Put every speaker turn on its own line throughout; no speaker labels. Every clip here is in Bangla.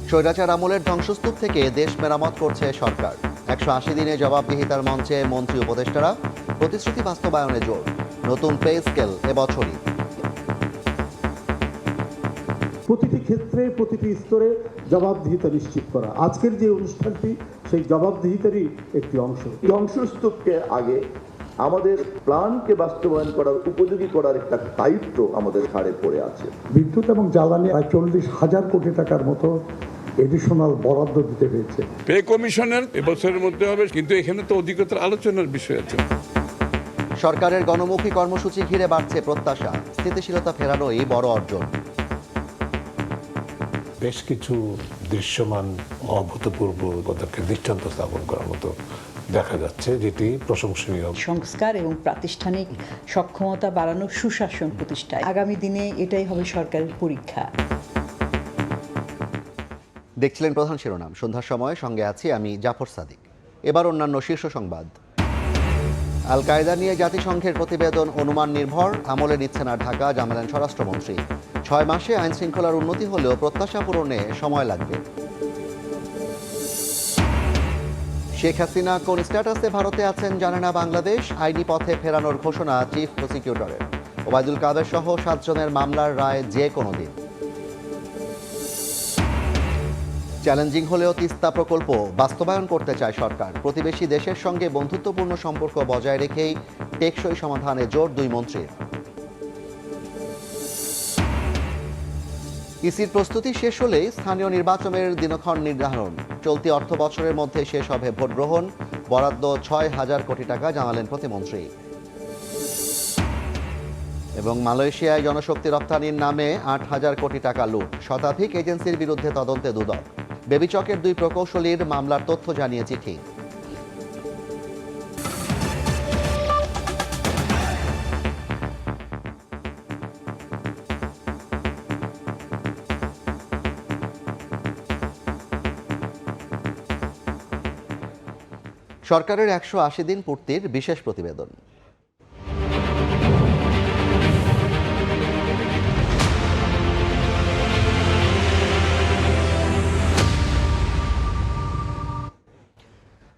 স্বৈরাচার আমলের ধ্বংসস্তূপ থেকে দেশ মেরামত করছে সরকার। 180 দিনে জবাবদিহিতার মঞ্চে মন্ত্রী উপদেষ্টারা, প্রতিশ্রুতি বাস্তবায়নে জোর। নতুন পে স্কেল এবছরই।
প্রতিটি ক্ষেত্রে প্রতিটি স্তরে জবাবদিহিতা নিশ্চিত করা আজকের যে অনুষ্ঠানটি সেই জবাবদিহিতারই একটি অংশ।
ধ্বংসস্তূপকে আগে আমাদের প্ল্যানকে বাস্তবায়ন করার উপযোগী করার একটা দায়িত্ব আমাদের ঘাড়ে পড়ে আছে।
বিদ্যুৎ এবং জ্বালানি 40,000 কোটি টাকার মতো এডিশনাল বরাদ্দ দিতে হয়েছে।
পে কমিশনের এবছরের মধ্যে হবে, কিন্তু এখানে তো অধিকতর আলোচনার বিষয় আছে।
সরকারের গণমুখী কর্মসূচি ঘিরে বাড়ছে প্রত্যাশা, স্থিতিশীলতা ফেরানোই বড় অর্জন।
বেশ কিছু দৃশ্যমান অভূতপূর্ব পদক্ষেপ দৃষ্টান্ত স্থাপন করার মতো দেখা যাচ্ছে, যেটি প্রশংসনীয়।
সংস্কার এবং প্রাতিষ্ঠানিক সক্ষমতা বাড়ানো, সুশাসন প্রতিষ্ঠায় আগামী দিনে এটাই হবে সরকারের পরীক্ষা।
দেখছিলেন প্রধান শিরোনাম। সন্ধ্যার সময় সঙ্গে আছি আমি জাফর সাদিক। এবার অন্যান্য শীর্ষ সংবাদ। আল কায়দা নিয়ে জাতিসংঘের প্রতিবেদন অনুমান নির্ভর, আমলে নিচ্ছে না ঢাকা, জানালেন স্বরাষ্ট্রমন্ত্রী। 6 মাসে আইন শৃঙ্খলার উন্নতি হলেও প্রত্যাশা পূরণে সময় লাগবে। শেখ হাসিনা কোন স্ট্যাটাসে ভারতে আছেন জানে না বাংলাদেশ, আইনি পথে ফেরানোর ঘোষণা চিফ প্রসিকিউটরের। ওবায়দুল কাদের সহ 7 জনের মামলার রায় যে কোনো দিন। চ্যালেঞ্জিং হলেও তিস্তা প্রকল্প বাস্তবায়ন করতে চায় সরকার। প্রতিবেশী দেশের সঙ্গে বন্ধুত্বপূর্ণ সম্পর্ক বজায় রেখেই টেকসই সমাধানে জোর 2 মন্ত্রীর। ইসির প্রস্তুতি শেষ হলেই স্থানীয় নির্বাচনের দিনক্ষণ নির্ধারণ। চলতি অর্থ বছরের মধ্যে শেষ হবে ভোট গ্রহণ। বরাদ্দ 6,000 কোটি টাকা, জানালেন প্রতিমন্ত্রী। এবং মালয়েশিয়ায় জনশক্তি রপ্তানির নামে 8,000 কোটি টাকা লুট, শতাধিক এজেন্সির বিরুদ্ধে তদন্তে দুদক। বেবিচকের 2 প্রকৌশলীর মামলার তথ্য জানিয়ে চিঠি। সরকারের 180 দিন পূর্তির বিশেষ প্রতিবেদন।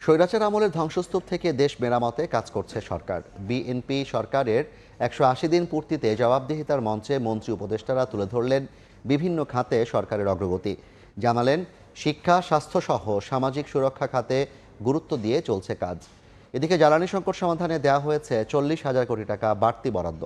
স্বৈরাচার আমলের ধ্বংসস্তূপ থেকে দেশ মেরামতে কাজ করছে সরকার। বিএনপি সরকারের 180 দিন পূর্তিতে জবাবদিহিতার মঞ্চে মন্ত্রী উপদেষ্টারা তুলে ধরলেন বিভিন্ন খাতে সরকারের অগ্রগতি। জানালেন শিক্ষা, স্বাস্থ্যসহ সামাজিক সুরক্ষা খাতে গুরুত্ব দিয়ে চলছে কাজ। এদিকে জ্বালানি সংকট সমাধানে দেওয়া হয়েছে 40,000 কোটি টাকা বাড়তি বরাদ্দ।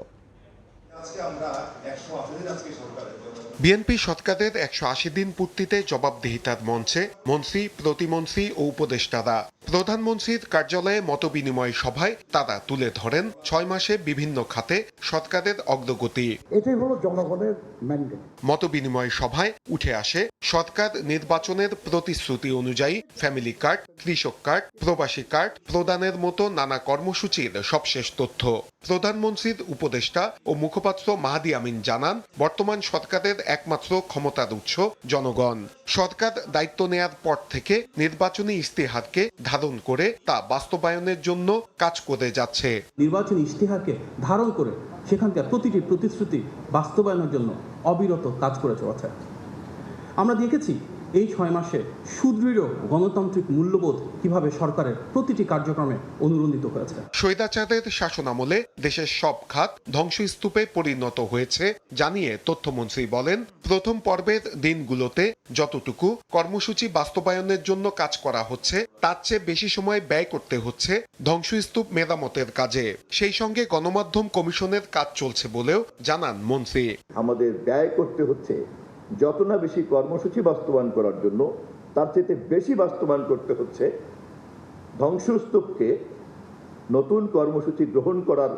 বিএনপি সরকারের 180 দিন পূর্তিতে জবাবদিহিতার মঞ্চে মন্ত্রী, প্রতিমন্ত্রী ও উপদেষ্টারা। প্রধানমন্ত্রীর কার্যালয়ে মতবিনিময় সভায় তারা তুলে ধরেন 6 মাসে বিভিন্ন খাতে সরকারের অগ্রগতি।
এটাই হলো জনগণের ম্যান্ডেট।
মতবিনিময় সভায় উঠে আসে সরকার নির্বাচনের প্রতিশ্রুতি অনুযায়ী ফ্যামিলি কার্ড, কৃষক কার্ড, প্রবাসী কার্ড প্রদানের মতো নানা কর্মসূচির সবশেষ তথ্য। প্রধানমন্ত্রীর উপদেষ্টা ও মুখপাত্র মাহাদি আমিন জানান, বর্তমান সরকারের একমাত্র ক্ষমতার উৎস জনগণ। সরকার দায়িত্ব নেয়ার পর থেকে নির্বাচনী ইস্তেহারকে ধারণ করে তা বাস্তবায়নের জন্য কাজ করে যাচ্ছে।
নির্বাচনী ইস্তেহারকে ধারণ করে সেখানকার প্রতিটি প্রতিশ্রুতি বাস্তবায়নের জন্য অবিরত কাজ করে চলেছে। আমরা দেখেছি এই 6 মাসে সুদৃঢ় গণতান্ত্রিক মূল্যবোধ কিভাবে সরকারের প্রতিটি কার্যক্রমে অনুরণিত হয়েছে।
স্বৈরাচারের শাসনামলে দেশের সব খাত ধ্বংসস্তূপে পরিণত হয়েছে জানিয়ে তথ্যমন্ত্রী বলেন, প্রথম পর্বের দিনগুলোতে যতটুকু কর্মসূচি বাস্তবায়নের জন্য কাজ করা হচ্ছে তার চেয়ে বেশি সময় ব্যয় করতে হচ্ছে ধ্বংসস্তূপ মেরামতের কাজে। সেই সঙ্গে গণমাধ্যম কমিশনের কাজ চলছে বলেও জানান মন্ত্রী।
আমাদের ব্যয় করতে হচ্ছে যত না বেশি কর্মসূচি বাস্তবায়ন করার জন্য, তার চেয়ে বেশি বাস্তবায়ন করতে হচ্ছে ধ্বংসস্তূপকে নতুন কর্মসূচি গ্রহণ করার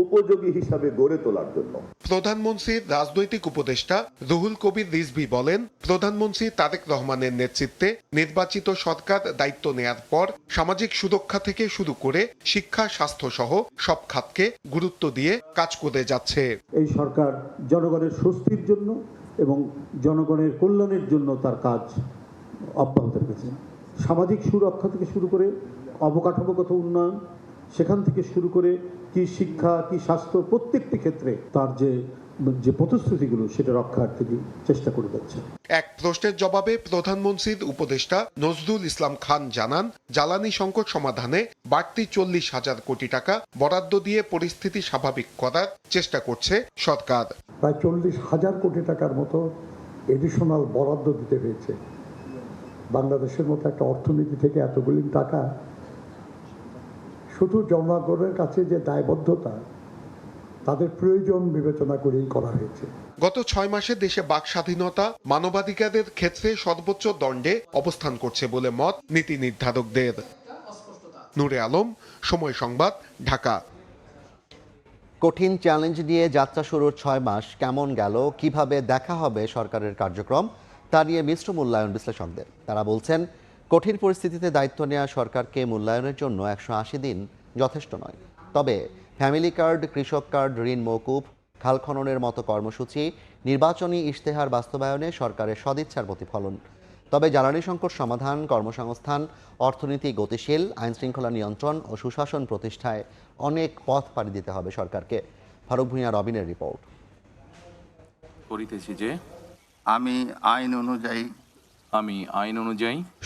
উপযোগী হিসাবে গড়ে তোলার জন্য।
প্রধানমন্ত্রীর রাজনৈতিক উপদেষ্টা রুহুল কবির রিজভী বলেন, প্রধানমন্ত্রী তারেক রহমানের নেতৃত্বে নির্বাচিত সরকার দায়িত্ব নেয়ার পর সামাজিক সুরক্ষা থেকে শুরু করে শিক্ষা, স্বাস্থ্য সহ সব খাতকে গুরুত্ব দিয়ে কাজ করে যাচ্ছে।
এই সরকার জনগণের স্বস্তির জন্য এবং জনগণের কল্যাণের জন্য তার কাজ অব্যাহত রেখেছে। সামাজিক সুরক্ষা থেকে শুরু করে অবকাঠামোগত উন্নয়ন, সেখান থেকে শুরু করে কি শিক্ষা, কি স্বাস্থ্য, প্রত্যেকটি ক্ষেত্রে তার যে যে প্রতিশ্রুতিগুলো সেটা রক্ষার তিনি চেষ্টা করে যাচ্ছেন।
এক প্রশ্নের জবাবে প্রধানমন্ত্রীর উপদেষ্টা নজরুল ইসলাম খান জানান, জ্বালানি সংকট সমাধানে বাড়তি 40,000 কোটি টাকা বরাদ্দ দিয়ে পরিস্থিতি স্বাভাবিক করার চেষ্টা করছে সরকার।
প্রায় 40,000 কোটি টাকার মতো এডিশনাল বরাদ্দ দিতে হয়েছে। বাংলাদেশের মতো একটা অর্থনীতি থেকে এতগুলি টাকা শুধু জনগণের কাছে যে দায়বদ্ধতা, তাদের প্রয়োজন বিবেচনা করেই করা হয়েছে।
গত 6 মাসে দেশে বাক স্বাধীনতা, মানবাধিকারের ক্ষেত্রে সর্বোচ্চ দণ্ডে অবস্থান করছে বলে মত নীতি নির্ধারকদের। নূরে আলম, সময় সংবাদ, ঢাকা।
কঠিন চ্যালেঞ্জ নিয়ে যাত্রা শুরুর 6 মাস কেমন গেল, কিভাবে দেখা হবে সরকারের কার্যক্রম, তা নিয়ে মিশ্র মূল্যায়ন বিশ্লেষকদের। তারা বলছেন, কঠিন পরিস্থিতিতে দায়িত্ব নেওয়া সরকারকে মূল্যায়নের জন্য 180 দিন যথেষ্ট নয়। তবে ফ্যামিলি কার্ড, কৃষক কার্ড, ঋণ মওকুফ, খাল খননের মতো কর্মসূচি নির্বাচনী ইশতেহার বাস্তবায়নে সরকারের সদিচ্ছার প্রতিফলন। তবে জ্বালানি সংকট সমাধান, কর্মসংস্থান, অর্থনীতি গতিশীল, আইনশৃঙ্খলা নিয়ন্ত্রণ ও সুশাসন প্রতিষ্ঠায় অনেক পথ পাড়ি দিতে হবে সরকারকে। ফারুক ভূঁইয়া, রবিনের রিপোর্ট।
করিতেছি যে আমি আইন অনুযায়ী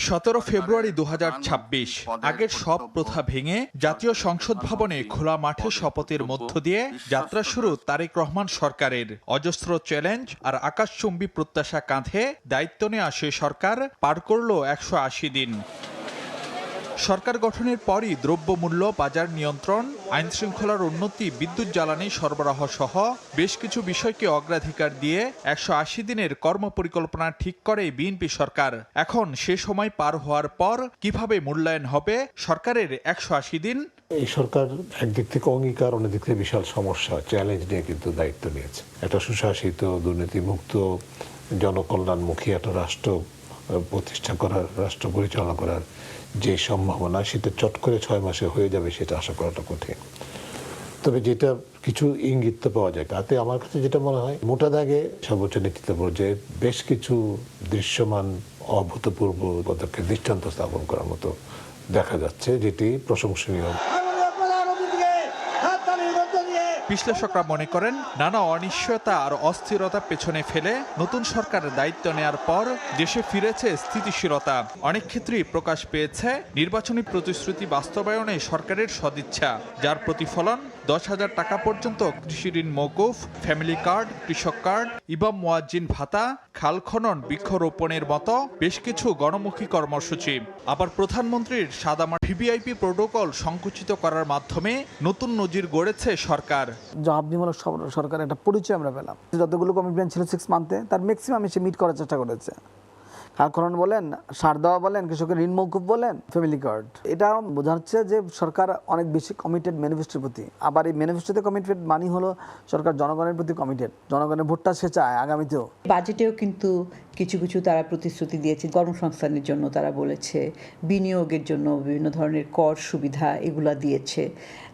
17 ফেব্রুয়ারি 2026 আগের সব প্রথা ভেঙে জাতীয় সংসদ ভবনে খোলা মাঠে শপথের মধ্য দিয়ে যাত্রা শুরু তারেক রহমান সরকারের। অজস্র চ্যালেঞ্জ আর আকাশচুম্বী প্রত্যাশা কাঁধে দায়িত্ব নিয়ে আসে সরকার পার করল 180 দিন। সরকার গঠনের পরই দ্রব্যমূল্য, বাজার নিয়ন্ত্রণ, আইন শৃঙ্খলার উন্নতি, বিদ্যুৎ জ্বালানি সরবরাহ সহ বেশ কিছু বিষয়কে অগ্রাধিকার দিয়ে 180 দিনের কর্মপরিকল্পনা ঠিক করে বিএনপি সরকার। এখন সে সময় পার হওয়ার পর কিভাবে মূল্যায়ন হবে সরকারের 180 দিন?
এই সরকার একদিক থেকে অঙ্গীকার, অন্য দিক থেকে বিশাল সমস্যা, চ্যালেঞ্জ নিয়ে কিন্তু দায়িত্ব নিয়েছে। একটা সুশাসিত, দুর্নীতিমুক্ত, জনকল্যাণমুখী একটা রাষ্ট্র প্রতিষ্ঠা করার, রাষ্ট্র পরিচালনা করার যে সম্ভাবনা, সেটা চট করে 6 মাসে হয়ে যাবে সেটা আশা করাটা কঠিন। তবে যেটা কিছু ইঙ্গিত তো পাওয়া যায়, তাতে আমার কাছে যেটা মনে হয়, মোটা দাগে সর্বোচ্চ নেতৃত্ব পর্যায়ে বেশ কিছু দৃশ্যমান অভূতপূর্ব পদক্ষেপ দৃষ্টান্ত স্থাপন করার মতো দেখা যাচ্ছে, যেটি প্রশংসনীয়।
বিশ্লেষকরা মনে করেন, নানা অনিশ্চয়তা আর অস্থিরতা পেছনে ফেলে নতুন সরকারের দায়িত্ব নেয়ার পর দেশে ফিরেছে স্থিতিশীলতা। অনেক ক্ষেত্রেই প্রকাশ পেয়েছে নির্বাচনী প্রতিশ্রুতি বাস্তবায়নে সরকারের সদিচ্ছা, যার প্রতিফলন 10,000 টাকা পর্যন্ত কৃষি ঋণ মওকুফ, ফ্যামিলি কার্ড, কৃষক কার্ড, ইমাম মুয়াজ্জিন ভাতা, খাল খনন, বৃক্ষরোপণের মতো বেশ কিছু গণমুখী কর্মসূচি। আবার প্রধানমন্ত্রীর সাদামাটা ভিভিআইপি প্রোটোকল সংকুচিত করার মাধ্যমে নতুন নজির গড়েছে সরকার।
জবাবদিহিমূলক সরকারের একটা পরিচয় আমরা পেলাম। যতগুলো কমিটমেন্ট ছিল 6 মান্থে, তার ম্যাক্সিমাম এসে মিট করার চেষ্টা করেছে। খাল খনন বলেন, সার দেওয়া বলেন, কৃষকের ঋণ মওকুফ বলেন, ফ্যামিলি কার্ড, এটা বোঝা যাচ্ছে যে সরকার অনেক বেশি কমিটেড ম্যানিফেস্টোর প্রতি। আবার এই ম্যানিফেস্টোতে কমিটেড মানি হলো সরকার জনগণের প্রতি কমিটেড, জনগণের ভোটটা সে চায় আগামীতেও।
বাজেটেও কিন্তু কিছু কিছু তারা প্রতিশ্রুতি দিয়েছে। কর্মসংস্থানের জন্য তারা বলেছে, বিনিয়োগের জন্য বিভিন্ন ধরনের কর সুবিধা এগুলা দিয়েছে।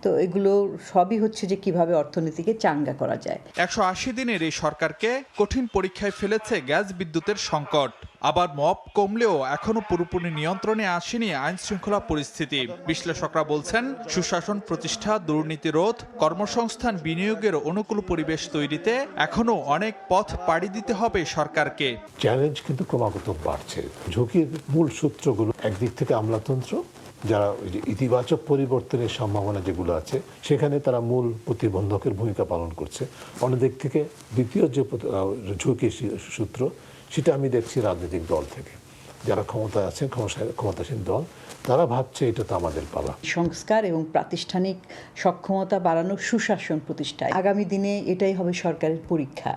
তো এগুলো সবই হচ্ছে যে কিভাবে অর্থনীতিকে চাঙ্গা করা যায়।
180 দিনের এই সরকারকে কঠিন পরীক্ষায় ফেলেছে গ্যাস বিদ্যুতের সংকট। আবার মব কমলেও এখনো পুরোপুরি নিয়ন্ত্রণে আসেনি আইন শৃঙ্খলা পরিস্থিতি। বিশ্লেষকরা বলছেন, সুশাসন প্রতিষ্ঠা, দুর্নীতি রোধ, কর্মসংস্থান, বিনিয়োগের অনুকূল পরিবেশ তৈরিতে এখনো অনেক পথ পাড়ি দিতে হবে সরকারকে।
চ্যালেঞ্জ কিন্তু ক্রমাগত বাড়ছে। ঝুঁকির মূল সূত্রগুলো একদিক থেকে আমলাতন্ত্র, যারা ইতিবাচক পরিবর্তনের সম্ভাবনা যেগুলো আছে সেখানে তারা মূল প্রতিবন্ধকের ভূমিকা পালন করছে। অন্যদিক থেকে দ্বিতীয় যে ঝুঁকি সূত্র, সেটা আমি দেখছি রাজনৈতিক দল থেকে, যারা ক্ষমতায় আছেন, ক্ষমতাসীন দল, তারা ভাবছে এটা তো আমাদের পালা।
সংস্কার এবং প্রাতিষ্ঠানিক সক্ষমতা বাড়ানোর সুশাসন প্রতিষ্ঠায় আগামী দিনে এটাই হবে সরকারের পরীক্ষা,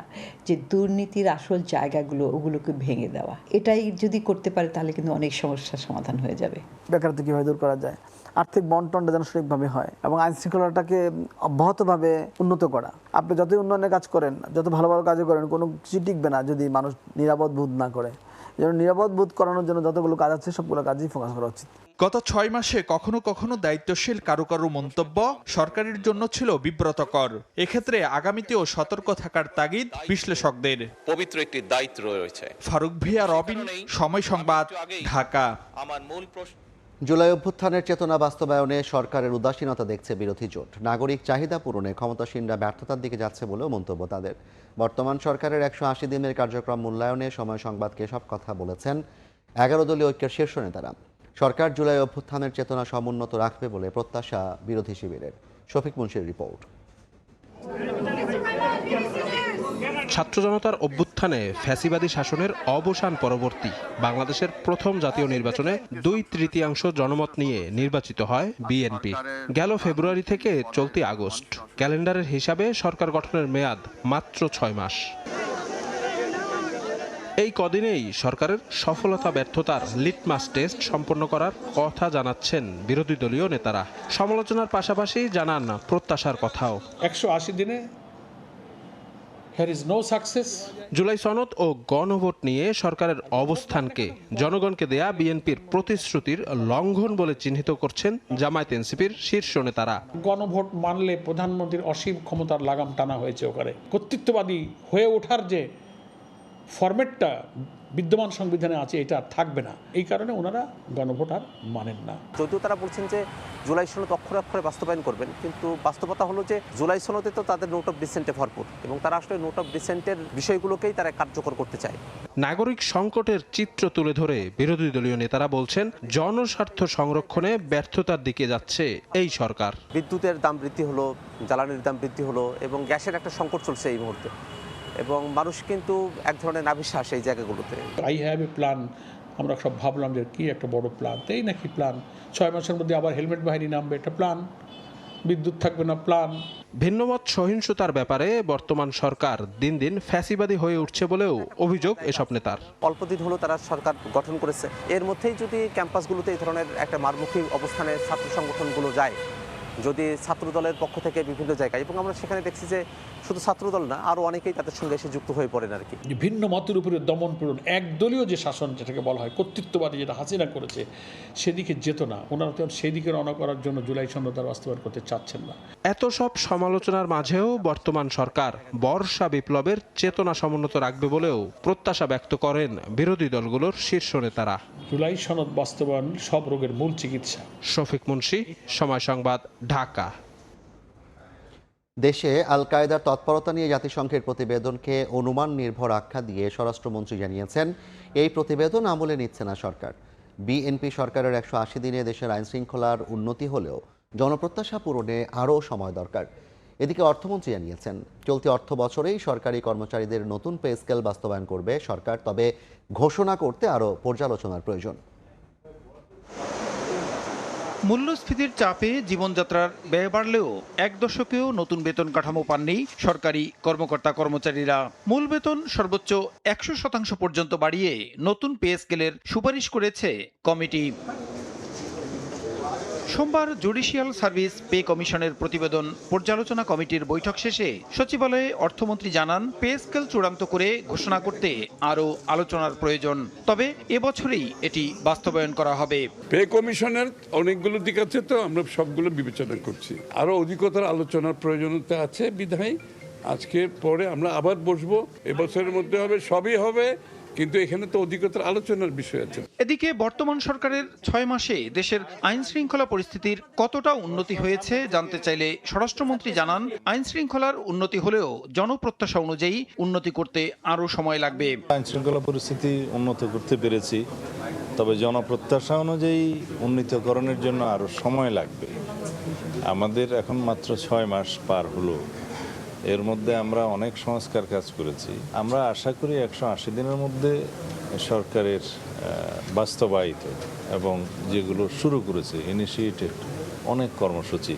যে দুর্নীতির আসল জায়গাগুলো ওগুলোকে ভেঙে দেওয়া। এটাই যদি করতে পারে তাহলে কিন্তু অনেক সমস্যার সমাধান হয়ে যাবে।
বেকারত্ব কীভাবে দূর করা যায়, আর্থিক বন্টনটা যেন সঠিকভাবে হয় এবং আইন শৃঙ্খলাটাকে অব্যাহতভাবে উন্নত করা। আপনি যতই উন্নয়নের কাজ করেন, যত ভালো ভালো কাজও করেন, কোনো কিছু টিকবে না যদি মানুষ নিরাপদ বোধ না করে। যেন নিরাপদ বোধ করানোর জন্য যতগুলো কাজ আছে সবগুলো কাজেই ফোকাস করা উচিত।
গত 6 মাসে কখনো কখনো দায়িত্বশীল কারো কারো মন্তব্য সরকারের জন্য ছিল বিব্রতকর। এক্ষেত্রে আগামীতেও সতর্ক থাকার তাগিদ বিশ্লেষকদের।
পবিত্র একটি দায়িত্ব রয়েছে।
ফারুক ভূঁইয়া, রবিন, সময় সংবাদ, ঢাকা।
আমার মূল প্রশ্ন
জুলাই অভ্যুত্থানের চেতনা বাস্তবায়নে সরকারের উদাসীনতা দেখছে বিরোধী জোট। নাগরিক চাহিদা পূরণে ক্ষমতাসীনরা ব্যর্থতার দিকে যাচ্ছে বলেও মন্তব্য তাদের। বর্তমান সরকারের 180 দিনের কার্যক্রম মূল্যায়নে সময় সংবাদকে সব কথা বলেছেন 11 দলীয় ঐক্যের শীর্ষ নেতারা। সরকার জুলাই অভ্যুত্থানের চেতনা সমুন্নত রাখবে বলে প্রত্যাশা বিরোধী শিবিরের। শফিক মুন্সির রিপোর্ট।
ছাত্র জনতার অভ্যুত্থানে ফ্যাসিবাদী শাসনের অবসান পরবর্তী বাংলাদেশের প্রথম জাতীয় নির্বাচনে 2/3 জনমত নিয়ে নির্বাচিত হয় বিএনপি। গেল ফেব্রুয়ারি থেকে চলতি আগস্ট, ক্যালেন্ডারের হিসাবে সরকার গঠনের মেয়াদ মাত্র 6 মাস। এই কদিনেই সরকারের সফলতা ব্যর্থতার লিটমাস টেস্ট সম্পন্ন করার কথা জানাচ্ছেন বিরোধী দলীয় নেতারা। সমালোচনার পাশাপাশি জানান প্রত্যাশার কথাও।
180 দিনে here is no success.
July সনদ ও গণভোট নিয়ে সরকারের অবস্থানকে জনগণকে দেয়া বিএনপির প্রতিশ্রুতির লঙ্ঘন বলে চিহ্নিত করছেন জামায়াত এনসিপির শীর্ষ নেতারা।
গণভোট মানলে প্রধানমন্ত্রীর অসীম ক্ষমতার লাগাম টানা হয়েছে ওখানে। কর্তৃত্ববাদী হয়ে ওঠার যে ফরম্যাটটা বিদ্যমান সংবিধানে আছে, এটা আর থাকবে না। এই কারণে ওনারা গণভোট আর মানেন না।
যদিও তারা বলছেন যে জুলাই সনদ অক্ষরে অক্ষরে বাস্তবায়ন করবেন, কিন্তু বাস্তবতা হলো যে জুলাই সনদে তো তাদের নোট অফ ডিসেন্টে ভরপুর, এবং তারা আসলে নোট অফ ডিসেন্টের বিষয়গুলোকেই তারা কার্যকর করতে চায়।
নাগরিক সংকটের চিত্র তুলে ধরে বিরোধী দলীয় নেতারা বলছেন জনস্বার্থ সংরক্ষণে ব্যর্থতার দিকে যাচ্ছে এই সরকার।
বিদ্যুতের দাম বৃদ্ধি হলো, জ্বালানির দাম বৃদ্ধি হলো, এবং গ্যাসের একটা সংকট চলছে এই মুহূর্তে, এবং মানুষ কিন্তু এক ধরনের নাভিশ্বাস এই জায়গাগুলোতে।
আই হ্যাভ এ প্ল্যান, আমরা সব ভাবলাম যে কি একটা বড় প্ল্যান, তাই নাকি প্ল্যান 6 মাসের মধ্যে আবার হেলমেট বাহিনী নামবে, এটা প্ল্যান। বিদ্যুৎ থাকবে না, প্ল্যান।
ভিন্নমত সহিংসতার ব্যাপারে বর্তমান সরকার দিন দিন ফ্যাসিবাদী হয়ে উঠছে বলেও অভিযোগ এসব নেতার।
অল্পদিন হলো তারা সরকার গঠন করেছে, এর মধ্যেই যদি ক্যাম্পাসগুলোতে এই ধরনের একটা মারমুখী অবস্থানে ছাত্র সংগঠনগুলো যায়, যদি ছাত্রদলের পক্ষ থেকে বিভিন্ন জায়গায়, এবং আমরা সেখানে দেখছি যে শুধু ছাত্রদল না, আরও অনেকেই তাদের সঙ্গে এসে যুক্ত হয়ে পড়েন আর কি।
ভিন্ন মতের উপরে দমন পীড়ন, একদলীয় যে শাসন যেটাকে বলা হয় কর্তৃত্ববাদী, যেটা হাসিনা করেছে, সেদিকে যেত না ওনারা, তো সেদিকে রওনা করার জন্য জুলাই সনদ বাস্তবায়ন করতে চাচ্ছেন না।
এত সব সমালোচনার মাঝেও বর্তমান সরকার বর্ষা বিপ্লবের চেতনা সমুন্নত রাখবে বলেও প্রত্যাশা ব্যক্ত করেন বিরোধী দলগুলোর শীর্ষ নেতারা।
জুলাই সনদ বাস্তবায়ন সব রোগের মূল চিকিৎসা।
শফিক মুন্সি, সময় সংবাদ, ঢাকা।
দেশে আল কায়েদার তৎপরতা নিয়ে জাতিসংঘের প্রতিবেদনকে অনুমান নির্ভর আখ্যা দিয়ে স্বরাষ্ট্রমন্ত্রী জানিয়েছেন এই প্রতিবেদন আমলে নিচ্ছে না সরকার। বিএনপি সরকারের 180 দিনে দেশের আইন শৃঙ্খলার উন্নতি হলেও জনপ্রত্যাশা পূরণে আরও সময় দরকার। এদিকে অর্থমন্ত্রী জানিয়েছেন চলতি অর্থ বছরেই সরকারি কর্মচারীদের নতুন পে স্কেল বাস্তবায়ন করবে সরকার, তবে ঘোষণা করতে আরও পর্যালোচনার প্রয়োজন।
মূল্যস্ফীতির চাপে জীবনযাত্রার ব্যয় বাড়লেও 1 দশকেও নতুন বেতন কাঠামো পাননি সরকারি কর্মকর্তা কর্মচারীরা। মূল বেতন সর্বোচ্চ 100% পর্যন্ত বাড়িয়ে নতুন পে স্কেলের সুপারিশ করেছে কমিটি। সোমবার জুডিশিয়াল সার্ভিস পে কমিশনের প্রতিবেদন পর্যালোচনা কমিটির বৈঠক শেষে সচিবালয়ে অর্থমন্ত্রী জানান পে স্কেল চূড়ান্ত করে ঘোষণা করতে আরও আলোচনার প্রয়োজন, তবে এবছরেই এটি বাস্তবায়ন করা হবে।
পে কমিশনের অনেকগুলো দিক আছে, তো আমরা সবগুলো বিবেচনা করছি। আরও অধিকতর আলোচনার প্রয়োজনীয়তা আছে বিধায় আজকে পরে আমরা আবার বসবো। এবছরের মধ্যে হবে, সবই হবে, কিন্তু এখানে তো অধিকতর আলোচনার বিষয় আছে।
এদিকে বর্তমান সরকারের 6 মাসে দেশের আইন শৃঙ্খলা পরিস্থিতির কতটা উন্নতি হয়েছে জানতে চাইলে স্বরাষ্ট্রমন্ত্রী জানান আইন শৃঙ্খলার উন্নতি হলেও জনপ্রত্যাশা অনুযায়ী উন্নতি করতে আরও সময় লাগবে।
আইন শৃঙ্খলা পরিস্থিতি উন্নত করতে পেরেছি, তবে জনপ্রত্যাশা অনুযায়ী উন্নীতকরণের জন্য আরও সময় লাগবে। আমাদের এখন মাত্র 6 মাস পার হলো, এর মধ্যে আমরা অনেক সংস্কার কাজ করেছি। আমরা আশা করি 180 দিনের মধ্যে সরকারের বাস্তবায়িত এবং যেগুলো শুরু করেছে ইনিশিয়েটেড অনেক কর্মসূচি,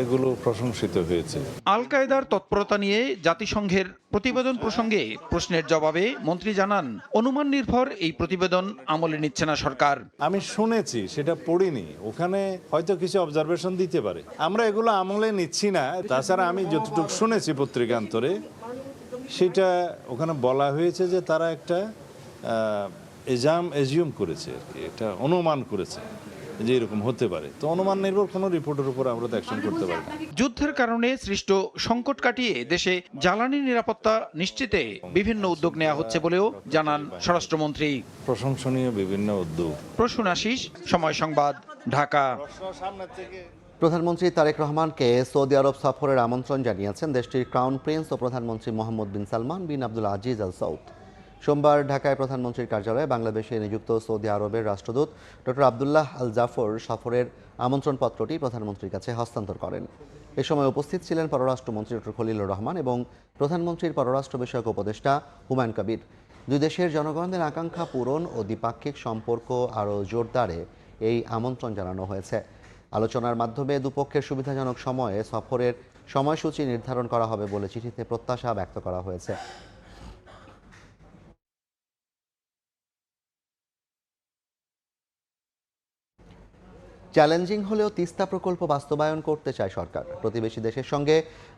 এগুলো প্রশংসিত হয়েছে।
আল কায়েদার তৎপরতা নিয়ে জাতিসংঘের প্রতিবেদন প্রসঙ্গে প্রশ্নের জবাবে মন্ত্রী জানান অনুমান নির্ভর এই প্রতিবেদন আমলে নিচ্ছে না সরকার।
আমি শুনেছি, সেটা পড়িনি, ওখানে হয়তো কিছু অবজারভেশন দিতে পারে, আমরা এগুলো আমলে নিচ্ছি না। তাছাড়া আমি যতটুকু শুনেছি পত্রিকান্তরে, সেটা ওখানে বলা হয়েছে যে তারা একটা এজিউম করেছে আর কি, এটা অনুমান করেছে যে এরকম হতে পারে। তো অনুমান নির্ভর কোনো রিপোর্টের উপর আমরা তো অ্যাকশন করতে পারি না।
যুদ্ধের কারণে সৃষ্ট সংকট কাটিয়ে দেশে জ্বালানি নিরাপত্তা নিশ্চিতে বিভিন্ন উদ্যোগ নেওয়া হচ্ছে বলেও জানান স্বরাষ্ট্রমন্ত্রী।
প্রশংসনীয় বিভিন্ন উদ্যোগ।
প্রসূন আশিস, সময় সংবাদ, ঢাকা।
প্রধানমন্ত্রী তারেক রহমানকে সৌদি আরব সফরের আমন্ত্রণ জানিয়েছেন দেশটির ক্রাউন প্রিন্স ও প্রধানমন্ত্রী মোহাম্মদ বিন সালমান বিন আব্দুল আজিজ আল সৌদ। সোমবার ঢাকায় প্রধানমন্ত্রীর কার্যালয়ে বাংলাদেশে নিযুক্ত সৌদি আরবের রাষ্ট্রদূত ডক্টর আবদুল্লাহ আল জাফর সফরের আমন্ত্রণপত্রটি প্রধানমন্ত্রীর কাছে হস্তান্তর করেন। এ সময় উপস্থিত ছিলেন পররাষ্ট্রমন্ত্রী ডক্টর খলিলুর রহমান এবং প্রধানমন্ত্রীর পররাষ্ট্র বিষয়ক উপদেষ্টা হুমায়ুন কবির। দুই দেশের জনগণের আকাঙ্ক্ষা পূরণ ও দ্বিপাক্ষিক সম্পর্ক আরও জোরদারে এই আমন্ত্রণ জানানো হয়েছে। আলোচনার মাধ্যমে দুপক্ষের সুবিধাজনক সময়ে সফরের সময়সূচি নির্ধারণ করা হবে বলে চিঠিতে প্রত্যাশা ব্যক্ত করা হয়েছে। চ্যালেঞ্জিং হলেও তিস্তা প্রকল্প বাস্তবায়ন করতে চায় সরকার। প্রতিবেশী দেশের সঙ্গে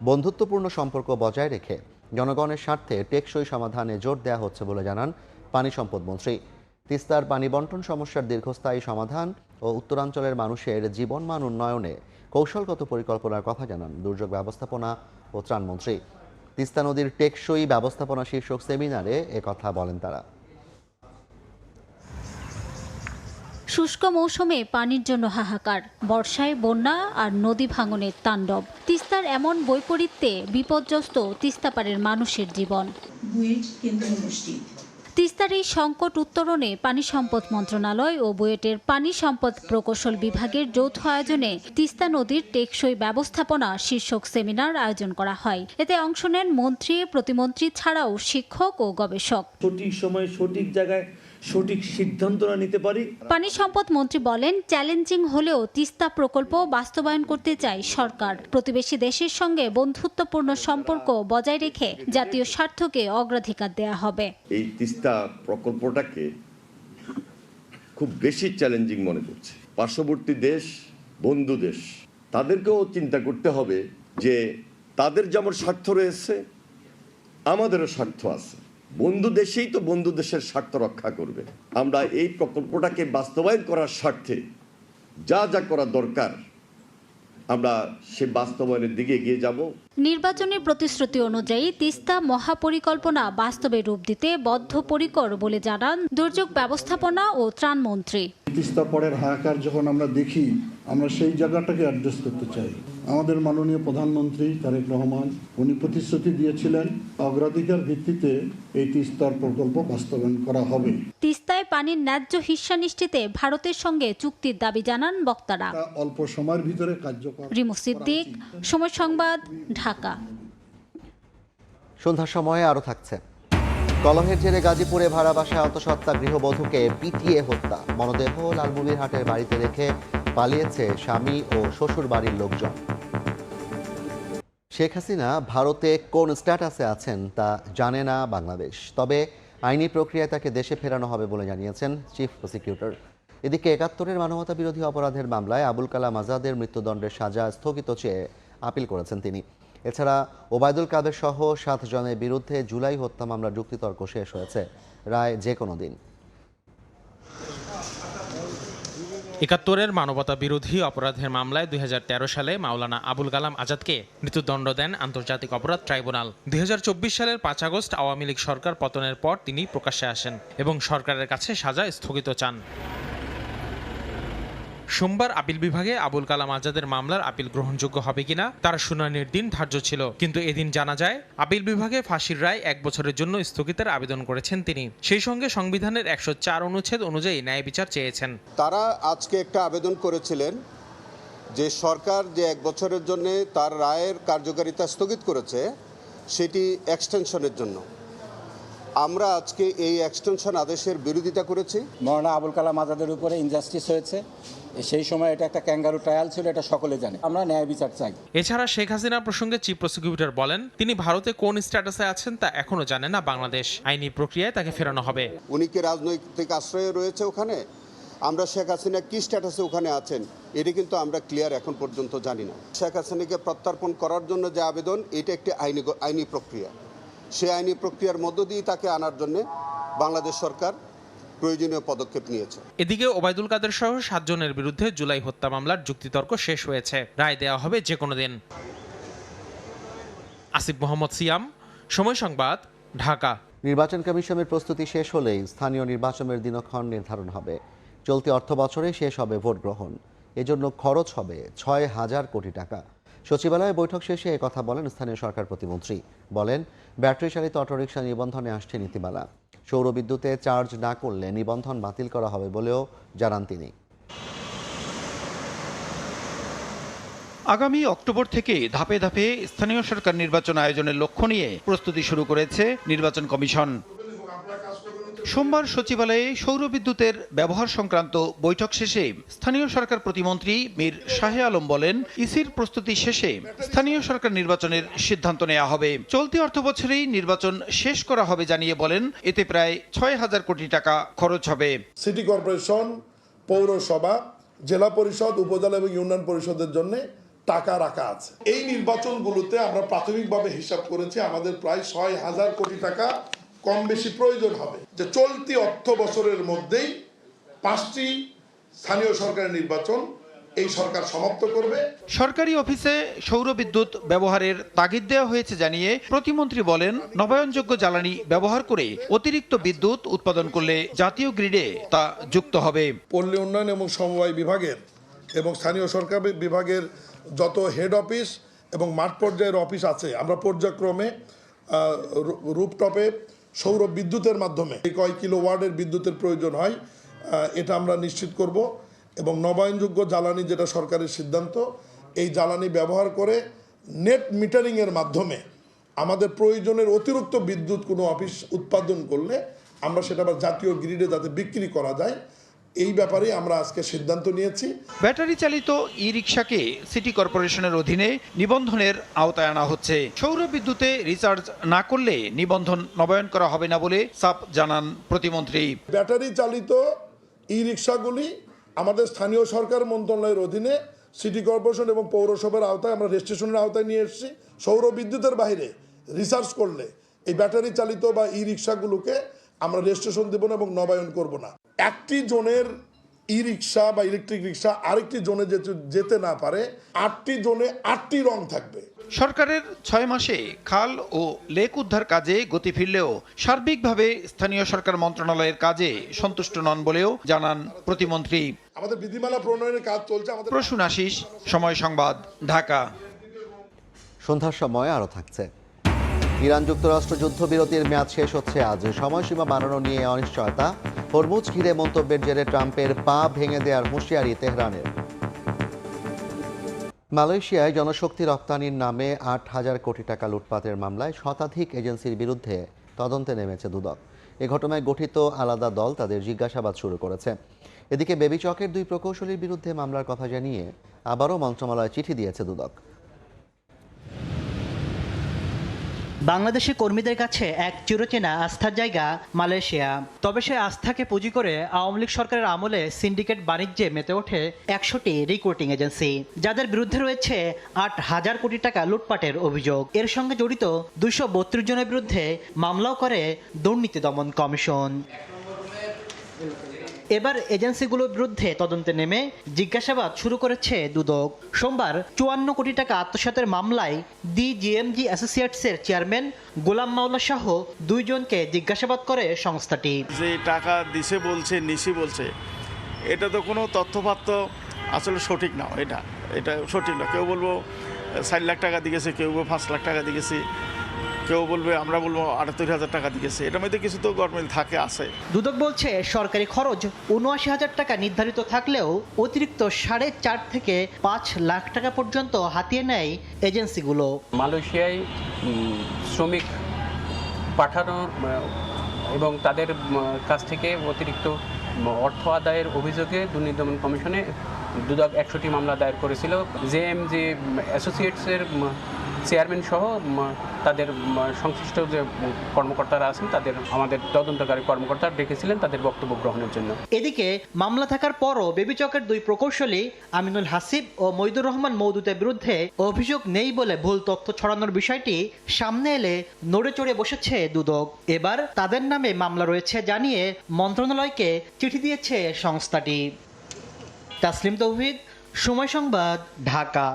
বন্ধুত্বপূর্ণ সম্পর্ক বজায় রেখে জনগণের স্বার্থে টেকসই সমাধানে জোর দেওয়া হচ্ছে বলে জানান পানি সম্পদ মন্ত্রী। তিস্তার পানি বন্টন সমস্যার দীর্ঘস্থায়ী সমাধান ও উত্তরাঞ্চলের মানুষের জীবনমান উন্নয়নে কৌশলগত পরিকল্পনার কথা জানান দুর্যোগ ব্যবস্থাপনা ও ত্রাণমন্ত্রী। তিস্তা নদীর টেকসই ব্যবস্থাপনা শীর্ষক সেমিনারে একথা বলেন তারা।
শুষ্ক মৌসুমে পানির জন্য হাহাকার, বর্ষায় বন্যা আর নদী ভাঙনের তাণ্ডব। তিস্তার এমন বৈপরীত্যে বিপর্যস্ত তিস্তাপাড়ের মানুষের জীবন। তিস্তার এই সংকট উত্তরণে পানি সম্পদ মন্ত্রণালয় ও বুয়েটের পানি সম্পদ প্রকৌশল বিভাগের যৌথ আয়োজনে তিস্তা নদীর টেকসই ব্যবস্থাপনা শীর্ষক সেমিনার আয়োজন করা হয়। এতে অংশ নেন মন্ত্রী, প্রতিমন্ত্রী ছাড়াও শিক্ষক ও গবেষক।
সঠিক সময়ে সঠিক জায়গায় সঠিক সিদ্ধান্তটা নিতে পারি।
পানি সম্পদ মন্ত্রী বলেন, চ্যালেঞ্জিং হলেও তিস্তা প্রকল্প বাস্তবায়ন করতে চায় সরকার। প্রতিবেশী দেশের সঙ্গে বন্ধুত্বপূর্ণ সম্পর্ক বজায় রেখে জাতীয় স্বার্থকে অগ্রাধিকার দেয়া হবে।
এই তিস্তা প্রকল্পটাকে খুব বেশি চ্যালেঞ্জিং মনে করছে পার্শ্ববর্তী দেশ, বন্ধু দেশ। তাদেরকেও চিন্তা করতে হবে যে তাদের যেমন স্বার্থ রয়েছে, আমাদেরও স্বার্থ আছে। বন্ধু দেশেই তো বন্ধু দেশের স্বার্থ রক্ষা করবে। আমরা এই প্রকল্পটাকে বাস্তবায়ন করার স্বার্থে যা যা করা দরকার আমরা সে বাস্তবায়নের দিকে এগিয়ে যাব।
নির্বাচনী প্রতিশ্রুতি অনুযায়ী তিস্তা মহাপরিকল্পনা বাস্তবে রূপ দিতে বদ্ধপরিকর বলে জানান দুর্যোগ ব্যবস্থাপনা ও ত্রাণমন্ত্রী।
তিস্তা পড়ের হাহাকার যখন আমরা দেখি, আমরা সেই জায়গাটাকে অ্যাড্রেস করতে চাই। আমাদের মাননীয় প্রধানমন্ত্রী তারেক রহমান উনি প্রতিশ্রুতি দিয়েছিলেন অগ্রাধিকার ভিত্তিতে এই তিস্তার প্রকল্প বাস্তবায়ন করা হবে।
তিস্তায় পানির ন্যায্য হিস্সা নিশ্চিতে ভারতের সঙ্গে চুক্তির দাবি জানান বক্তারা।
অল্প সময়ের ভিতরে কার্যকর।
রিমু সিদ্দিক, সময় সংবাদ, ঢাকা।
সন্ধ্যার সময়ে আরও থাকছে। কলহের জেরে গাজীপুরে ভাড়া বাসায় আত্মহত্যা গৃহবধূকে পিটিয়ে হত্যা। মরদেহ লালমনিরহাটের বাড়িতে রেখে পালিয়েছে স্বামী ও শ্বশুর বাড়ির লোকজন। শেখ হাসিনা ভারতে কোন স্ট্যাটাসে আছেন তা জানে না বাংলাদেশ, তবে আইনি প্রক্রিয়ায় তাকে দেশে ফেরানো হবে বলে জানিয়েছেন চিফ প্রসিকিউটর। এদিকে ৭১-এর মানবতা বিরোধী অপরাধের মামলায় আবুল কালাম আজাদের মৃত্যুদণ্ডের সাজা স্থগিত চেয়ে আপিল করেছেন তিনি। এছাড়া ওবায়দুল কাদের সহ ৭ জনের বিরুদ্ধে জুলাই হত্যা মামলার যুক্তিতর্ক শেষ হয়েছে, রায় যে কোনো দিন।
৭১-এর মানবতা বিরোধী অপরাধের মামলায় ২০১৩ সালে মাওলানা আবুল কালাম আজাদকে মৃত্যুদণ্ড দেন আন্তর্জাতিক অপরাধ ট্রাইব্যুনাল। ২০২৪ সালের ৫ আগস্ট আওয়ামী লীগ সরকার পতনের পর তিনি প্রকাশ্যে আসেন এবং সরকারের কাছে সাজা স্থগিত চান। সোমবার আপিল বিভাগে আবুল কালাম আজাদের মামলার আপিল গ্রহণযোগ্য হবে কিনা তার শুনানির দিন ধার্য ছিল, কিন্তু এদিন জানা যায় আপিল বিভাগে ফাঁসির রায় ১ বছরের জন্য স্থগিতের আবেদন করেছেন তিনি। সেই সঙ্গে সংবিধানের ১০৪ অনুচ্ছেদ অনুযায়ী ন্যায় বিচার চেয়েছেন।
তারা আজকে একটা আবেদন করেছিলেন যে সরকার যে ১ বছরের জন্য তার রায়ের কার্যকারিতা স্থগিত করেছে সেটি এক্সটেনশনের জন্য। আমরা আজকে এই এক্সটেনশন আদেশের বিরোধিতা করেছি।
মাওলানা আবুল কালাম আজাদের উপরে ইনজাস্টিস হয়েছে, সেই সময় এটা একটা ক্যাঙ্গারু ট্রায়াল ছিল, এটা সকলে জানে। আমরা ন্যায় বিচার চাই।
এছাড়া শেখ হাসিনা প্রসঙ্গে চিফ প্রসিকিউটর বলেন, তিনি ভারতে কোন স্ট্যাটাসে আছেন তা এখনো জানে না বাংলাদেশ। আইনি প্রক্রিয়ায় তাকে ফেরানো হবে।
উনি কি রাজনৈতিক আশ্রয়ে রয়েছে ওখানে? আমরা শেখ হাসিনা কি স্ট্যাটাসে ওখানে আছেন এটি কিন্তু আমরা ক্লিয়ার এখন পর্যন্ত জানি না। শেখ হাসিনাকে প্রত্যর্পণ করার জন্য যে আবেদন, এটা একটি আইনি প্রক্রিয়া। সেই আইনি প্রক্রিয়ার মধ্য দিয়ে তাকে আনার জন্য বাংলাদেশ সরকার প্রয়োজনীয় পদক্ষেপ নিয়েছে।
এদিকে ওবায়দুল কাদের সহ 7 জনের বিরুদ্ধে জুলাই হত্যা মামলার যুক্তিতর্ক শেষ হয়েছে, রায় দেওয়া হবে যে কোনো দিন। আসিফ মোহাম্মদ সিয়াম, সময় সংবাদ, ঢাকা।
নির্বাচন কমিশনের প্রস্তুতি শেষ হলেই স্থানীয় নির্বাচনের দিনক্ষণ নির্ধারণ হবে। চলতি অর্থ বছরে শেষ হবে ভোট গ্রহণ, এজন্য খরচ হবে 6,000 কোটি টাকা। সচিবালয়ে বৈঠক শেষে একথা বলেন স্থানীয় সরকার প্রতিমন্ত্রী। বলেন, ব্যাটারি চালিত অটোরিকশা নিবন্ধনে আসছে নীতিমালা। সৌর বিদ্যুতে চার্জ না করলে নিবন্ধন বাতিল করা হবে বলেও জানান তিনি।
আগামী অক্টোবর থেকে ধাপে ধাপে স্থানীয় সরকার নির্বাচন আয়োজনের লক্ষ্য নিয়ে প্রস্তুতি শুরু করেছে নির্বাচন কমিশন। সোমবার সচিবালয়ে সৌর বিদ্যুতের ব্যবহার সংক্রান্ত বৈঠক শেষে স্থানীয় সরকার প্রতিমন্ত্রী মীর শাহে আলম বলেন, ইসির প্রস্তুতি শেষে স্থানীয় সরকার নির্বাচনের সিদ্ধান্ত নেওয়া হবে। চলতি অর্থবছরেই নির্বাচন শেষ করা হবে জানিয়ে বলেন, এতে প্রায় 6,000 কোটি টাকা খরচ হবে।
সিটি কর্পোরেশন, পৌরসভা, জেলা পরিষদ, উপজেলা এবং ইউনিয়ন পরিষদের জন্য টাকা রাখা আছে। এই নির্বাচনগুলোতে আমরা প্রাথমিকভাবে হিসাব করেছি আমাদের প্রায় 6,000 কোটি টাকা কম বেশি প্রয়োজন হবে, যে চলতি অর্থ বছরের মধ্যেই 5টি স্থানীয় সরকারের নির্বাচন এই সরকার সমাপ্ত করবে।
সরকারি অফিসে সৌর বিদ্যুৎ ব্যবহারের তাগিদ দেওয়া হয়েছে জানিয়ে প্রতিমন্ত্রী বলেন, নবায়নযোগ্য জ্বালানি ব্যবহার করে অতিরিক্ত বিদ্যুৎ উৎপাদন করলে জাতীয় গ্রিডে তা যুক্ত হবে।
পল্লী উন্নয়ন এবং সমবায় বিভাগের এবং স্থানীয় সরকার বিভাগের যত হেড অফিস এবং মাঠ পর্যায়ের অফিস আছে, আমরা পর্যায়ক্রমে রুপটপে সৌর বিদ্যুতের মাধ্যমে কয় কিলোওয়াটের বিদ্যুতের প্রয়োজন হয় এটা আমরা নিশ্চিত করব। এবং নবায়নযোগ্য জ্বালানি যেটা সরকারের সিদ্ধান্ত, এই জ্বালানি ব্যবহার করে নেট মিটারিংয়ের মাধ্যমে আমাদের প্রয়োজনের অতিরিক্ত বিদ্যুৎ কোনো অফিস উৎপাদন করলে আমরা সেটা আবার জাতীয় গ্রিডে যাতে বিক্রি করা যায়, এই ব্যাপারে আমরা আজকে সিদ্ধান্ত নিয়েছি।
ব্যাটারি চালিত ই রিক্সাকে সিটি কর্পোরেশনের অধীনে নিবন্ধনের আওতায় আনা হচ্ছে। সৌর বিদ্যুতে রিচার্জ না করলে নিবন্ধন নবায়ন করা হবে না বলে সাপ জানান প্রতিমন্ত্রী।
ব্যাটারি চালিত ই রিক্সাগুলি আমাদের স্থানীয় সরকার মন্ত্রণালয়ের অধীনে সিটি কর্পোরেশন এবং পৌরসভার আওতায় আমরা রেজিস্ট্রেশনের আওতায় নিয়ে এসেছি। সৌর বিদ্যুতের বাইরে রিচার্জ করলে এই ব্যাটারি চালিত বা ই রিক্সাগুলোকে আমরা রেজিস্ট্রেশন দেব না এবং নবায়ন করব না। একটি জোনের ই রিক্সা বা ইলেকট্রিক রিক্সা আরেকটি জোনে যেতে না পারে, 8টি জোনে 8টি রং থাকবে।
সরকারের 6 মাসে খাল ও লেক উদ্ধার কাজে গতি ফিরলেও সার্বিকভাবে স্থানীয় সরকার মন্ত্রণালয়ের কাজে সন্তুষ্ট নন বলেও জানান প্রতিমন্ত্রী।
আমাদের বিধিমালা প্রণয়নের কাজ চলছে।
প্রসূন আশিস, সময় সংবাদ, ঢাকা।
সন্ধ্যার সময় আরও থাকছে। ইরান যুক্তরাষ্ট্র যুদ্ধবিরতির মেয়াদ শেষ হচ্ছে আজ। সময়সীমা বাড়ানো নিয়ে অনিশ্চয়তা। হরমুজ ঘিরে মন্তব্যের জেরে ট্রাম্পের পা ভেঙে দেওয়ার হুঁশিয়ারি তেহরানের। মালয়েশিয়ায় জনশক্তি রপ্তানির নামে 8,000 কোটি টাকা লুটপাটের মামলায় শতাধিক এজেন্সির বিরুদ্ধে তদন্তে নেমেছে দুদক। এ ঘটনায় গঠিত আলাদা দল তাদের জিজ্ঞাসাবাদ শুরু করেছে। এদিকে বেবি চকের 2 প্রকৌশলীর বিরুদ্ধে মামলার কথা জানিয়ে আবারও মন্ত্রণালয়ে চিঠি দিয়েছে দুদক।
বাংলাদেশি কর্মীদের কাছে এক চিরচেনা আস্থার জায়গা মালয়েশিয়া। তবে সে আস্থাকে পুঁজি করে আওয়ামী লীগ সরকারের আমলে সিন্ডিকেট বাণিজ্যে মেতে ওঠে 100টি রিক্রুটিং এজেন্সি, যাদের বিরুদ্ধে রয়েছে 8,000 কোটি টাকা লুটপাটের অভিযোগ। এর সঙ্গে জড়িত 232 জনের বিরুদ্ধে মামলাও করে দুর্নীতি দমন কমিশন। এবার এজেন্সিগুলোর বিরুদ্ধে তদন্তে নেমে জিজ্ঞাসাবাদ শুরু করেছে দুদক। সোমবার 54 কোটি টাকা আত্মসাতের মামলায় DGMG অ্যাসোসিয়েটসের চেয়ারম্যান গোলাম মাওলা সহ 2 জনকে জিজ্ঞাসাবাদ করে সংস্থাটি।
যে টাকা দিছে বলছে, নিশি বলছে, এটা তো কোনো তথ্যপাত্র আসলে সঠিক না। এটা সঠিক না। কেউ বলবো 4 লাখ টাকা দিয়েছে, কেউ বলবো 5 লাখ টাকা দিয়েছে, কেউ বলবে, আমরা বলবো 78,000 টাকা দিয়েছে। এটার মধ্যে কিছু তো গরমিল থাকে আছে।
দুদক বলছে সরকারি খরচ 79,000 টাকা নির্ধারিত থাকলেও অতিরিক্ত 4.5 থেকে 5 লাখ টাকা পর্যন্ত হাতিয়ে নেয় এজেন্সিগুলো।
মালয়েশিয়ায় শ্রমিক পাঠানো এবং তাদের কাছ থেকে অতিরিক্ত অর্থ আদায়ের অভিযোগে দুর্নীতি দমন কমিশনে দুদক 100টি মামলা দায়ের করেছিল। JMG অ্যাসোসিয়েটসের চেয়ারম্যান সহ তাদের সংশ্লিষ্ট যে কর্মকর্তারা আছেন তাদের আমাদের তদন্তকারী কর্মকর্তা ডেকেছিলেন তাদের বক্তব্য গ্রহণের জন্য।
এদিকে মামলা থাকার পরও বেবিচকের দুই প্রকৌশলী আমিনুল হাসিব ও মইদুর রহমান মওদুদের বিরুদ্ধে অভিযোগ নেই বলে ভুল তথ্য ছড়ানোর বিষয়টি সামনে এলে নড়ে চড়ে বসেছে দুদক। এবার তাদের নামে মামলা রয়েছে জানিয়ে মন্ত্রণালয়কে চিঠি দিয়েছে সংস্থাটি। তাসলিম তৌহিদ, সময় সংবাদ, ঢাকা।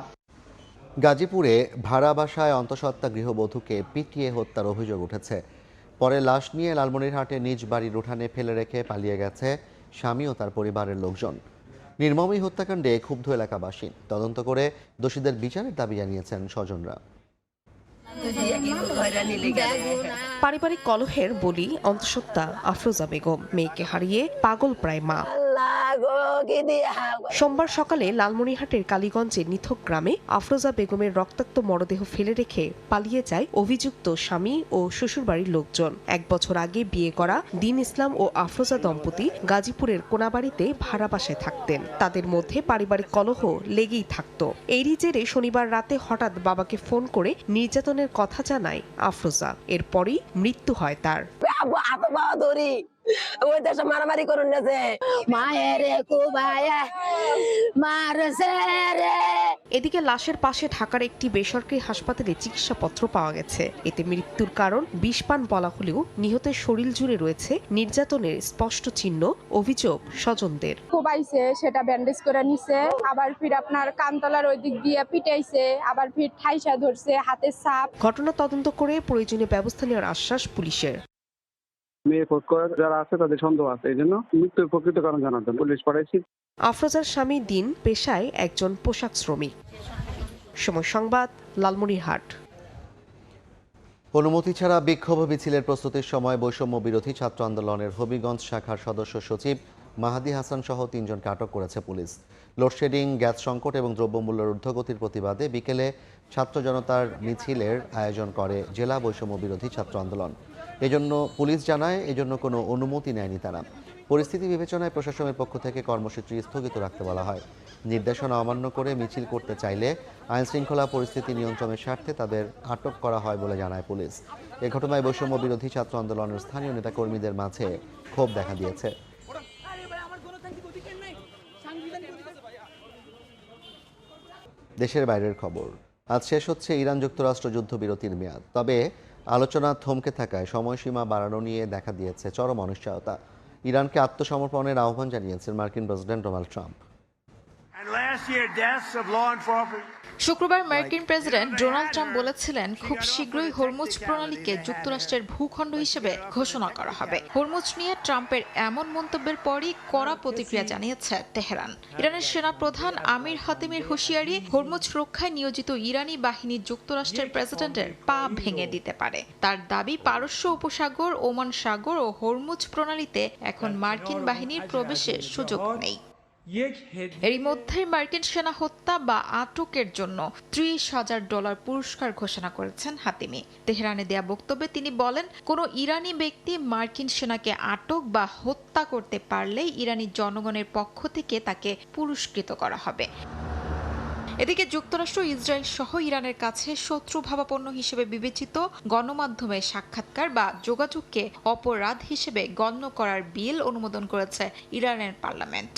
গাজীপুরে ভাড়া বাসায় অন্তঃসত্ত্বা গৃহবধূকে পিটিয়ে হত্যার অভিযোগ উঠেছে। পরে লাশ নিয়ে লালমনিরহাটে নিজ বাড়ির উঠানে ফেলে রেখে পালিয়ে গেছে স্বামী ও তার পরিবারের লোকজন। নির্মম এই হত্যাকাণ্ডে ক্ষুব্ধ এলাকাবাসী। তদন্ত করে দোষীদের বিচারের দাবি জানিয়েছেন স্বজনরা।
পারিবারিক কলহের বলি অন্তঃসত্ত্বা আফরোজা বেগম, মেয়েকে হারিয়ে পাগল প্রায় মা। সোমবার সকালে লালমনিরহাটের কালীগঞ্জের নিথক গ্রামে আফরোজা বেগমের রক্তাক্ত মরদেহ ফেলে রেখে পালিয়ে যায় অভিযুক্ত স্বামী ও শ্বশুরবাড়ির লোকজন। 1 বছর আগে বিয়ে করা দিন ইসলাম ও আফরোজা দম্পতি গাজীপুরের কোনাবাড়িতে ভাড়া বাসায় থাকতেন। তাদের মধ্যে পারিবারিক কলহ লেগেই থাকত। এরই জেরে শনিবার রাতে হঠাৎ বাবাকে ফোন করে নির্যাতনের কথা জানায় আফরোজা। এরপরই মৃত্যু হয় তার।
মারামারি করুন
এদিকে লাশের পাশে ঢাকার একটি বেসরকারি হাসপাতালে চিকিৎসাপত্র পাওয়া গেছে। এতে মৃত্যুর কারণ বিষপান বলা হলেও নিহতের শরীর জুড়ে রয়েছে নির্যাতনের স্পষ্ট চিহ্ন। অভিযোগ স্বজনদের।
কোবাইছে, সেটা ব্যান্ডেজ করে নিছে, আবার ফির আপনার কানতলার ওই দিক দিয়ে পিটাইছে, আবার ফির ঠাইসা ধরছে, হাতের ছাপ।
ঘটনা তদন্ত করে প্রয়োজনীয় ব্যবস্থা নেওয়ার আশ্বাস পুলিশের।
মেয়ে পক্ষ যারা আছে তাদের সন্দেহ আছে, এই জন্য মৃত্যুর প্রকৃত কারণ জানার জন্য পুলিশ পাঠাইছি।
আফরোজার স্বামী দিন পেশায় একজন পোশাক শ্রমিক। সময় সংবাদ, লালমনিরহাট।
অনুমতি ছাড়া বিক্ষোভ মিছিলের প্রস্তুতির সময় বৈষম্য বিরোধী ছাত্র আন্দোলনের হবিগঞ্জ শাখার সদস্য সচিব মাহাদি হাসান সহ 3 জনকে আটক করেছে পুলিশ। লোডশেডিং, গ্যাস সংকট এবং দ্রব্যমূল্যের ঊর্ধ্বগতির প্রতিবাদে বিকেলে ছাত্র জনতার মিছিলের আয়োজন করে জেলা বৈষম্য বিরোধী ছাত্র আন্দোলন। এজন্য পুলিশ জানায় এজন্য কোনো অনুমতি নেয়নি তারা। পরিস্থিতি বিবেচনায় প্রশাসনের পক্ষ থেকে কর্মসূচি স্থগিত রাখতে বলা হয়। নির্দেশনা অমান্য করে মিছিল করতে চাইলে আইনশৃঙ্খলা পরিস্থিতি নিয়ন্ত্রণের স্বার্থে তাদের আটক করা হয় বলে জানায় পুলিশ। এ ঘটনায় বৈষম্য বিরোধী ছাত্র আন্দোলনের স্থানীয় নেতাকর্মীদের মাঝে ক্ষোভ দেখা দিয়েছে। দেশের বাইরের খবর। আজ শেষ হচ্ছে ইরান যুক্তরাষ্ট্র যুদ্ধবিরতির মেয়াদ। তবে আলোচনা থমকে থাকায় সময়সীমা বাড়ানো নিয়ে দেখা দিয়েছে চরম অনিশ্চয়তা। ইরানকে আত্মসমর্পণের আহ্বান জানিয়েছেন মার্কিন প্রেসিডেন্ট ডোনাল্ড ট্রাম্প।
শুক্রবার মার্কিন প্রেসিডেন্ট ডোনাল্ড ট্রাম্প বলেছিলেন, খুব শীঘ্রই হরমুজ প্রণালীকে যুক্তরাষ্ট্রের ভূখণ্ড হিসেবে ঘোষণা করা হবে। হরমুজ নিয়ে ট্রাম্পের এমন মন্তব্যের পরই কড়া প্রতিক্রিয়া জানিয়েছে তেহরান। ইরানের সেনাপ্রধান আমির হাতেমির হুঁশিয়ারি, হরমুজ রক্ষায় নিয়োজিত ইরানি বাহিনী যুক্তরাষ্ট্রের প্রেসিডেন্টের পা ভেঙে দিতে পারে। তার দাবি, পারস্য উপসাগর, ওমান সাগর ও হরমুজ প্রণালীতে এখন মার্কিন বাহিনীর প্রবেশের সুযোগ নেই। এরই মধ্যে মার্কিন সেনা হত্যা বা আটকের জন্য $30,000 পুরস্কার ঘোষণা করেছেন হাতিমি। তেহরানে দেয়া বক্তব্যে তিনি বলেন, কোনো ইরানি ব্যক্তি মার্কিন সেনাকে আটক বা হত্যা করতে পারলেই ইরানি জনগণের পক্ষ থেকে তাকে পুরস্কৃত করা হবে। এদিকে যুক্তরাষ্ট্র, ইসরায়েল সহ ইরানের কাছে শত্রুভাবাপন্ন হিসেবে বিবেচিত গণমাধ্যমে সাক্ষাৎকার বা যোগাযোগকে অপরাধ হিসেবে গণ্য করার বিল অনুমোদন করেছে ইরানের পার্লামেন্ট।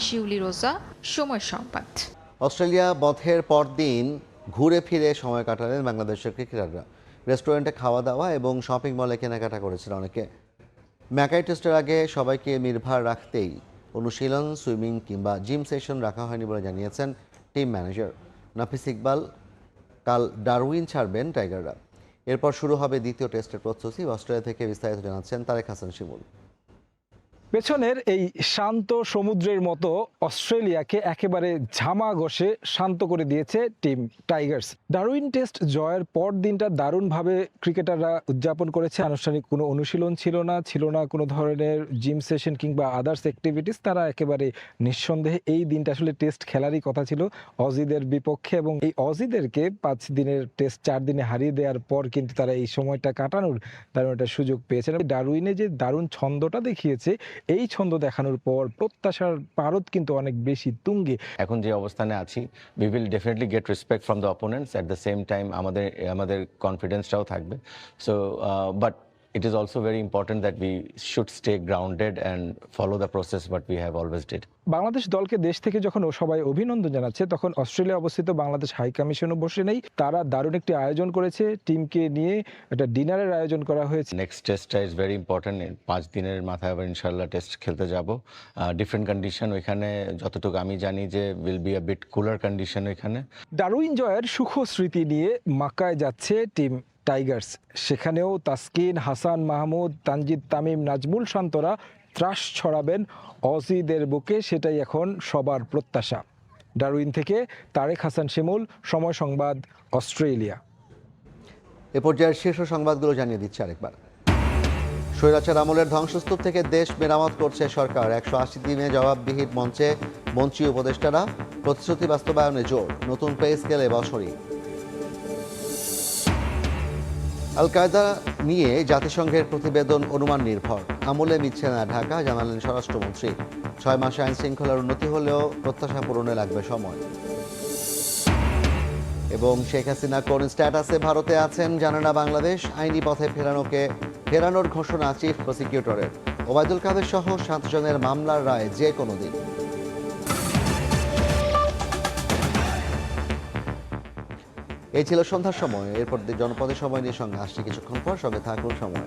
শিউলি রোজা, সময় সংবাদ।
অস্ট্রেলিয়া বধের পরদিন ঘুরে ফিরে সময় কাটালেন বাংলাদেশের ক্রিকেটাররা। রেস্টুরেন্টে খাওয়া দাওয়া এবং শপিং মলে কেনাকাটা করেছিল অনেকে। ম্যাকাই টেস্টের আগে সবাইকে নির্ভর রাখতেই অনুশীলন, সুইমিং কিংবা জিম সেশন রাখা হয়নি বলে জানিয়েছেন টিম ম্যানেজার নাফিস ইকবাল। কাল ডারউইন ছাড়বেন টাইগাররা। এরপর শুরু হবে দ্বিতীয় টেস্টের প্রস্তুতি। অস্ট্রেলিয়া থেকে বিস্তারিত জানাচ্ছেন তারেক হাসান শিমুল।
পেছনের এই শান্ত সমুদ্রের মতো অস্ট্রেলিয়াকে একেবারে ঝামা ঘষে শান্ত করে দিয়েছে টিম টাইগার্স। ডারউইন টেস্ট জয়ের পর দিনটা দারুণভাবে ক্রিকেটাররা উদযাপন করেছে। আনুষ্ঠানিক কোনো অনুশীলন ছিল না কোনো ধরনের জিম সেশন কিংবা আদার্স অ্যাক্টিভিটিস। তারা একেবারে নিঃসন্দেহে এই দিনটা আসলে টেস্ট খেলারই কথা ছিল অজিদের বিপক্ষে, এবং এই অজিদেরকে 5 দিনের টেস্ট 4 দিনে হারিয়ে দেওয়ার পর কিন্তু তারা এই সময়টা কাটানোর দারুণ একটা সুযোগ পেয়েছেন। ডারউইনে যে দারুণ ছন্দটা দেখিয়েছে এই ছন্দ দেখানোর পর প্রত্যাশার পারদ কিন্তু অনেক বেশি তুঙ্গে।
এখন যে অবস্থানে আছি, we will definitely gate respect from the opponents, at the same time আমাদের কনফিডেন্সটাও থাকবে। So but it is also very important that we should stay grounded and follow the process what we have always did.
Bangladesh দলকে দেশ থেকে যখন সবাই অভিনন্দন জানাচ্ছে, তখন অস্ট্রেলিয়া অবস্থিত বাংলাদেশ হাই কমিশনও বসে নেই। তারা দারুণ একটি আয়োজন করেছে, টিমকে নিয়ে একটা ডিনারের আয়োজন করা হয়েছে।
নেক্সট টেস্টটা ইজ ভেরি ইম্পর্টেন্ট। 5 দিনের মাথায় আবার ইনশাল্লাহ টেস্ট খেলতে যাব। ডিফারেন্ট কন্ডিশন, ওইখানে যতটুকু আমি জানি যে will be a bit cooler condition ওইখানে।
ডারউইন জয়ের সুখ স্মৃতি নিয়ে মাক্কায় যাচ্ছে টিম টাইগার্স। সেখানেও তাসকিন, হাসান মাহমুদ, তানজিদ তামিম, নাজমুল শান্তরা ত্রাস ছড়াবেন অজিদের বুকে, সেটাই এখন সবার প্রত্যাশা। ডারউইন থেকে তারেক হাসান শিমুল, সময় সংবাদ, অস্ট্রেলিয়া।
এ পর্যায়ের শীর্ষ সংবাদগুলো জানিয়ে দিচ্ছে আরেকবার। স্বৈরাচার আমলের ধ্বংসস্তূপ থেকে দেশ মেরামত করছে সরকার। 180 দিনে জবাবদিহির মঞ্চে মন্ত্রী উপদেষ্টারা, প্রতিশ্রুতি বাস্তবায়নে জোর। নতুন পে স্কেলে বছরই। আল কায়দা নিয়ে জাতিসংঘের প্রতিবেদন অনুমান নির্ভর, আমলে মিটছে না ঢাকা, জানালেন স্বরাষ্ট্রমন্ত্রী। 6 মাসে আইন শৃঙ্খলার উন্নতি হলেও প্রত্যাশা পূরণে লাগবে সময়। এবং শেখ হাসিনা কোন স্ট্যাটাসে ভারতে আছেন জানে না বাংলাদেশ, আইনি পথে ফেরানোর ঘোষণা চিফ প্রসিকিউটরের। ওবায়দুল কাদের সহ 7 জনের মামলার রায় যে কোনো দিন। এই ছিল সন্ধ্যার সময়। এরপর জনপদের সময় নিয়ে সঙ্গে আসছি কিছুক্ষণ পর। সঙ্গে থাকুন সময়।